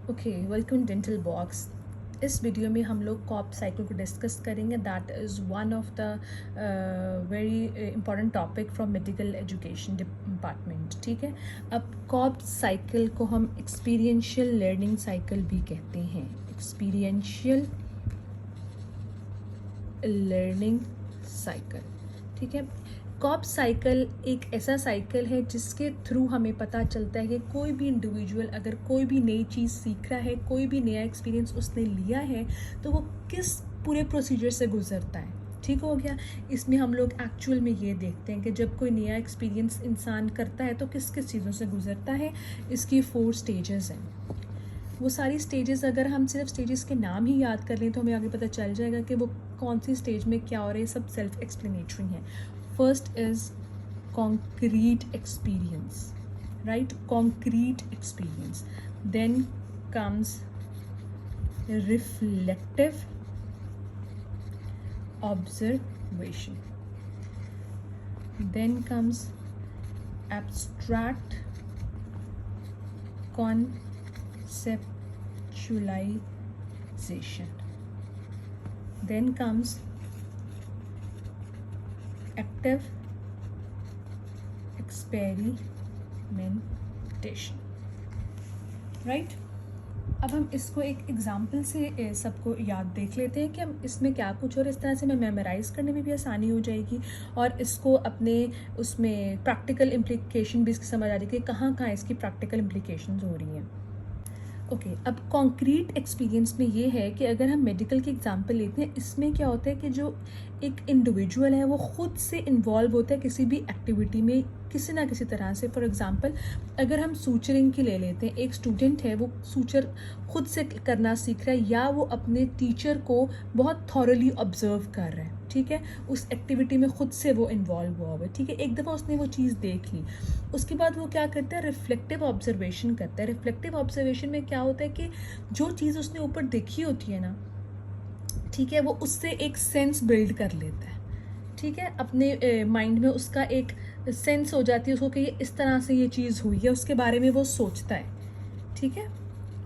Okay, welcome dental box. इस video में हम लोग कॉप साइकिल को डिस्कस करेंगे। That is one of the very important topic from medical education department. ठीक है, अब कॉप साइकिल को हम एक्सपीरियंशियल लर्निंग साइकिल भी कहते हैं। एक्सपीरियंशियल लर्निंग साइकिल, ठीक है। कॉप साइकिल एक ऐसा साइकिल है जिसके थ्रू हमें पता चलता है कि कोई भी इंडिविजुअल अगर कोई भी नई चीज़ सीख रहा है, कोई भी नया एक्सपीरियंस उसने लिया है, तो वो किस पूरे प्रोसीजर से गुजरता है। ठीक हो गया। इसमें हम लोग एक्चुअल में ये देखते हैं कि जब कोई नया एक्सपीरियंस इंसान करता है तो किस किस चीज़ों से गुजरता है। इसकी 4 स्टेजेस हैं। वो सारी स्टेजेस अगर हम सिर्फ स्टेजेस के नाम ही याद कर लें तो हमें आगे पता चल जाएगा कि वो कौन सी स्टेज में क्या हो रहा है। सब सेल्फ एक्सप्लेनेटरी है। First is concrete experience, right? Concrete experience. Then comes reflective observation. Then comes abstract conceptualization. Then comes active experimentation, right. अब हम इसको एक एग्जांपल से सबको याद देख लेते हैं कि हम इसमें क्या कुछ और इस तरह से हमें मेमोराइज़ करने में भी आसानी हो जाएगी और इसको अपने उसमें प्रैक्टिकल इम्प्लीकेशन भी इसकी समझ आ जाएगी कि कहाँ कहाँ इसकी प्रैक्टिकल इम्प्लीकेशंस हो रही हैं। ओके, अब कॉन्क्रीट एक्सपीरियंस में ये है कि अगर हम मेडिकल की एग्जांपल लेते हैं, इसमें क्या होता है कि जो एक इंडिविजुअल है वो ख़ुद से इन्वॉल्व होता है किसी भी एक्टिविटी में किसी ना किसी तरह से। फॉर एग्जांपल अगर हम सूचरिंग की ले लेते हैं, एक स्टूडेंट है वो सूचर खुद से करना सीख रहा है या वो अपने टीचर को बहुत थॉरली ऑब्जर्व कर रहा है। ठीक है, उस एक्टिविटी में ख़ुद से वो इन्वॉल्व हुआ हुआ है। ठीक है, एक दफ़ा उसने वो चीज़ देख ली, उसके बाद वो क्या करता है, रिफ्लेक्टिव ऑब्जर्वेशन करता है। रिफ्लेक्टिव ऑब्जर्वेशन में क्या होता है कि जो चीज़ उसने ऊपर देखी होती है ना, ठीक है, वो उससे एक सेंस बिल्ड कर लेता है। ठीक है, अपने माइंड में उसका एक सेंस हो जाती है उसको कि इस तरह से ये चीज़ हुई है, उसके बारे में वो सोचता है। ठीक है,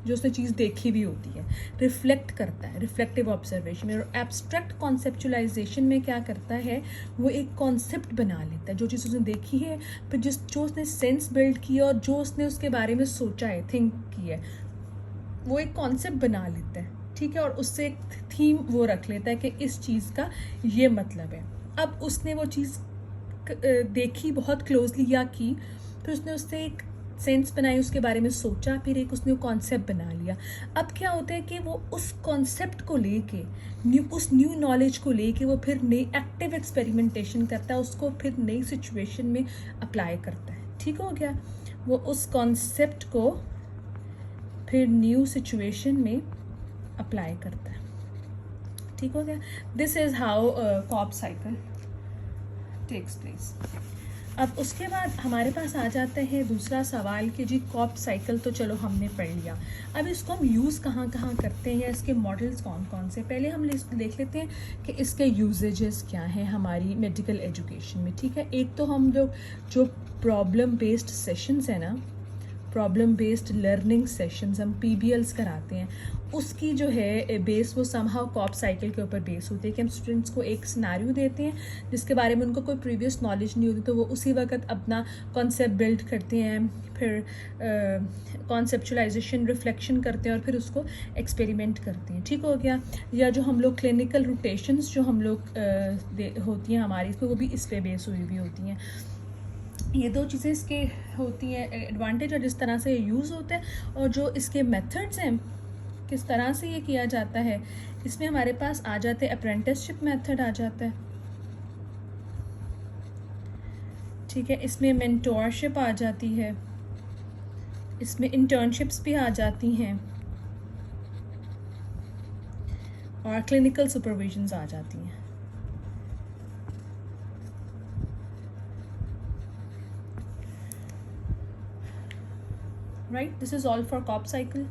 जो उसने चीज़ देखी भी होती है, रिफ्लेक्ट करता है रिफ्लेक्टिव ऑब्जर्वेशन में। और एब्स्ट्रैक्ट कॉन्सेप्चुलाइजेशन में क्या करता है, वो एक कॉन्सेप्ट बना लेता है। जो चीज़ उसने देखी है, फिर जो उसने सेंस बिल्ड किया और जो उसने उसके बारे में सोचा है, थिंक किया है, वो एक कॉन्सेप्ट बना लेता है। ठीक है, और उससे एक थीम वो रख लेता है कि इस चीज़ का ये मतलब है। अब उसने वो चीज़ देखी बहुत क्लोजली या की, फिर उसने उससे एक सेंस बनाई, उसके बारे में सोचा, फिर एक उसने कॉन्सेप्ट बना लिया। अब क्या होता है कि वो उस कॉन्सेप्ट को लेके उस न्यू नॉलेज को लेके वो फिर नई एक्टिव एक्सपेरिमेंटेशन करता है, उसको फिर नई सिचुएशन में अप्लाई करता है। ठीक हो गया, वो उस कॉन्सेप्ट को फिर न्यू सिचुएशन में अप्लाई करता है। ठीक हो गया, this is how crop cycle takes place. अब उसके बाद हमारे पास आ जाता है दूसरा सवाल कि जी कॉप साइकिल तो चलो हमने पढ़ लिया, अब इसको हम यूज़ कहाँ कहाँ करते हैं, इसके मॉडल्स कौन कौन से। पहले हम देख लेते हैं कि इसके यूजेजेस क्या हैं हमारी मेडिकल एजुकेशन में। ठीक है, एक तो हम लोग जो प्रॉब्लम बेस्ड सेशंस है ना, प्रॉब्लम बेस्ड लर्निंग सेशंस हम PBLs कराते हैं, उसकी जो है बेस वो समहाउ कॉप साइकिल के ऊपर बेस होती है कि हम स्टूडेंट्स को एक सिनेरियो देते हैं जिसके बारे में उनको कोई प्रीवियस नॉलेज नहीं होती, तो वो उसी वक्त अपना कॉन्सेप्ट बिल्ड करते हैं, फिर कॉन्सेप्चुलाइजेशन रिफ्लेक्शन करते हैं और फिर उसको एक्सपेरिमेंट करते हैं। ठीक हो गया, या जो हम लोग क्लिनिकल रोटेशंस जो हम लोग होती हैं हमारी, इसमें वो भी इस पर बेस हुई हुई होती हैं। ये दो चीज़ें इसके होती हैं एडवांटेज, और जिस तरह से ये यूज़ होता है और जो इसके मेथड्स हैं किस तरह से ये किया जाता है, इसमें हमारे पास आ जाते हैं अप्रेंटिसशिप मेथड आ जाता है। ठीक है, इसमें मेंटोरशिप आ जाती है, इसमें इंटर्नशिप्स भी आ जाती हैं और क्लिनिकल सुपरविजन्स आ जाती हैं। Right, this is all for COP cycle.